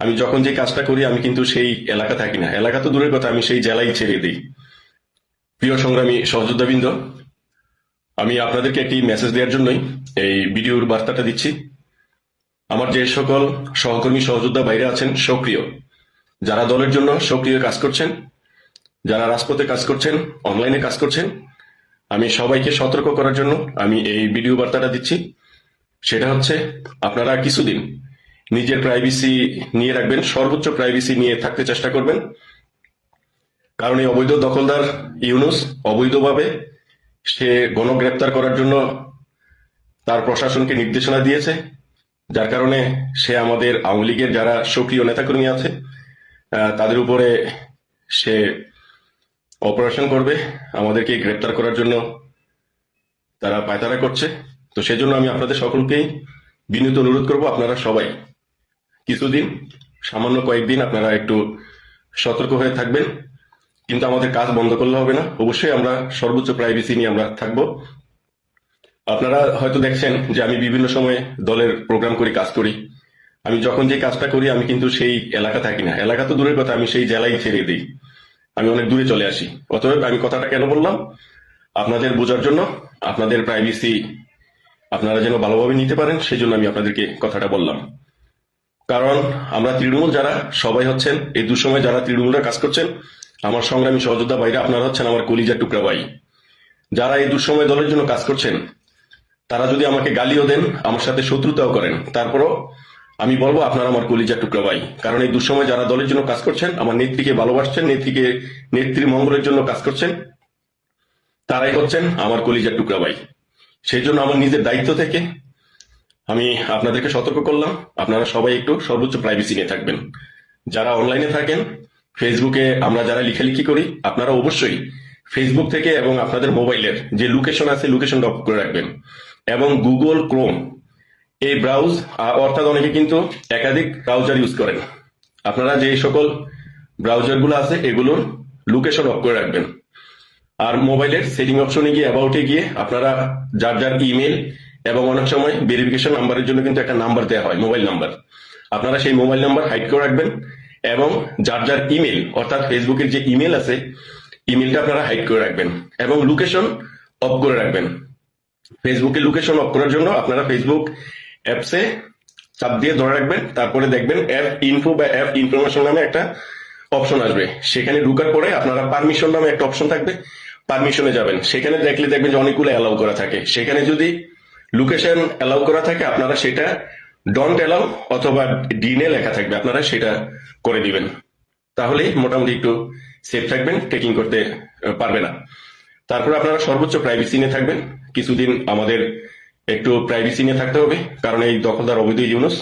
আমি যখন যে কাজটা করি আমি কিন্তু সেই এলাকা থাকি না, এলাকা তো দূরের কথা, আমি সেই জেলাই ছেড়ে দিই। প্রিয় সংগ্রামী সহযোদ্ধাবৃন্দ, আমি আপনাদেরকে একটি মেসেজ দেওয়ার জন্যই এই ভিডিওর বার্তাটা দিচ্ছি। আমার যে সকল সহকর্মী সহযোদ্ধা বাইরে আছেন সক্রিয়, যারা দলের জন্য সক্রিয় কাজ করছেন, যারা রাজপথে কাজ করছেন, অনলাইনে কাজ করছেন, আমি সবাইকে সতর্ক করার জন্য আমি এই ভিডিও বার্তাটা দিচ্ছি। সেটা হচ্ছে, আপনারা কিছুদিন নিজের প্রাইভেসি নিয়ে রাখবেন, সর্বোচ্চ প্রাইভেসি নিয়ে থাকতে চেষ্টা করবেন। কারণ এই অবৈধ দখলদার ইউনূস অবৈধভাবে সে গণগ্রেপ্তার করার জন্য তার প্রশাসনকে নির্দেশনা দিয়েছে, যার কারণে সে আমাদের আওয়ামী লীগের যারা সক্রিয় নেতাকর্মী আছে তাদের উপরে সে অপারেশন করবে, আমাদেরকে গ্রেপ্তার করার জন্য তারা পায়তারা করছে। তো সেজন্য আমি আপনাদের সকলকেই বিনীত অনুরোধ করব, আপনারা সবাই কিছুদিন, সামান্য কয়েকদিন আপনারা একটু সতর্ক হয়ে থাকবেন। কিন্তু আমাদের কাজ বন্ধ করলে হবে না, অবশ্যই আমরা সর্বোচ্চ প্রাইভেসি নিয়ে আমরা থাকবো। আপনারা হয়তো দেখছেন যে আমি বিভিন্ন সময়ে দলের প্রোগ্রাম করি, কাজ করি। আমি যখন যে কাজটা করি আমি কিন্তু সেই এলাকা থাকি না, এলাকা তো দূরের কথা, আমি সেই জেলাই ছেড়ে দিই, আমি অনেক দূরে চলে আসি। অতএব আমি কথাটা কেন বললাম, আপনাদের বোঝার জন্য, আপনাদের প্রাইভেসি আপনারা যেন ভালোভাবে নিতে পারেন, সেই জন্য আমি আপনাদেরকে কথাটা বললাম। কারণ আমরা তৃণমূল যারা সবাই হচ্ছেন, এই দুঃসময় যারা তৃণমূলরা কাজ করছেন, আমার সংগ্রামী সহযোদ্ধা ভাইরা, আপনারা হচ্ছেন আমার কলিজার টুকরা ভাই। যারা এই দুঃসময় দলের জন্য কাজ করছেন, তারা যদি আমাকে গালিও দেন, আমার সাথে শত্রুতাও করেন, তারপরও আমি বলবো আপনারা আমার কলিজার টুকরা ভাই। কারণ এই দুঃসময় যারা দলের জন্য কাজ করছেন, আমার নেত্রীকে ভালোবাসছেন, নেত্রীর মঙ্গলের জন্য কাজ করছেন, তারাই হচ্ছেন আমার কলিজার টুকরা ভাই। সেই জন্য আমার নিজের দায়িত্ব থেকে আমি আপনাদেরকে সতর্ক করলাম, আপনারা সবাই একটু সর্বোচ্চ প্রাইভেসি নিয়ে থাকবেন। যারা অনলাইনে থাকেন, ফেসবুকে আমরা যারা লিখালিখি করি, আপনারা অবশ্যই ফেসবুক থেকে এবং আপনাদের মোবাইলের যে লোকেশন আছে লোকেশনটা অফ করে রাখবেন। এবং গুগল ক্রোম এই ব্রাউজ, অর্থাৎ অনেকে কিন্তু একাধিক ব্রাউজার ইউজ করেন, আপনারা যে সকল ব্রাউজারগুলো আছে এগুলোর লোকেশন অফ করে রাখবেন। আর মোবাইলের সেটিং অপশনে গিয়ে অ্যাবাউটে গিয়ে আপনারা যার যার ইমেল এবং অনেক সময় ভেরিফিকেশন নাম্বারের জন্য কিন্তু একটা নাম্বার দেওয়া হয়, মোবাইল নাম্বার, আপনারা সেই মোবাইল নাম্বার হাইড করে রাখবেন। এবং যার যার ইমেল, অর্থাৎ ফেসবুকের যে ইমেল আছে ইমেলটা আপনারা হাইড করে রাখবেন এবং লোকেশন অফ করে রাখবেন। ফেসবুকের লোকেশন অফ করার জন্য আপনারা ফেসবুক অ্যাপসে চাপ দিয়ে ধরে রাখবেন, তারপরে দেখবেন অ্যাপ ইনফো বা অ্যাপ ইনফরমেশন নামে একটা অপশন আসবে, সেখানে ঢুকার পরে আপনারা পারমিশন নামে একটা অপশন থাকবে, পারমিশনে যাবেন, সেখানে দেখলে দেখবেন যে অনেকগুলো অ্যালাউ করা থাকে, সেখানে যদি লোকেশন অ্যালাউ করা থাকে আপনারা সেটা ডন্ট অ্যালাউ অথবা ডিনে লেখা থাকবে, আপনারা সেটা করে দিবেন, তাহলেই মোটামুটি একটু সেফ থাকবেন, ট্রেকিং করতে পারবে না। তারপর আপনারা সর্বোচ্চ প্রাইভেসি নিয়ে থাকবেন। কিছুদিন আমাদের একটু প্রাইভেসি নিয়ে থাকতে হবে, কারণ এই দখলদার অবৈধ ইউনূস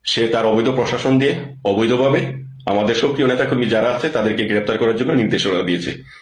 সে তার অবৈধ প্রশাসন দিয়ে অবৈধভাবে আমাদের সক্রিয় নেতাকর্মী যারা আছে তাদেরকে গ্রেপ্তার করার জন্য নির্দেশনা দিয়েছে।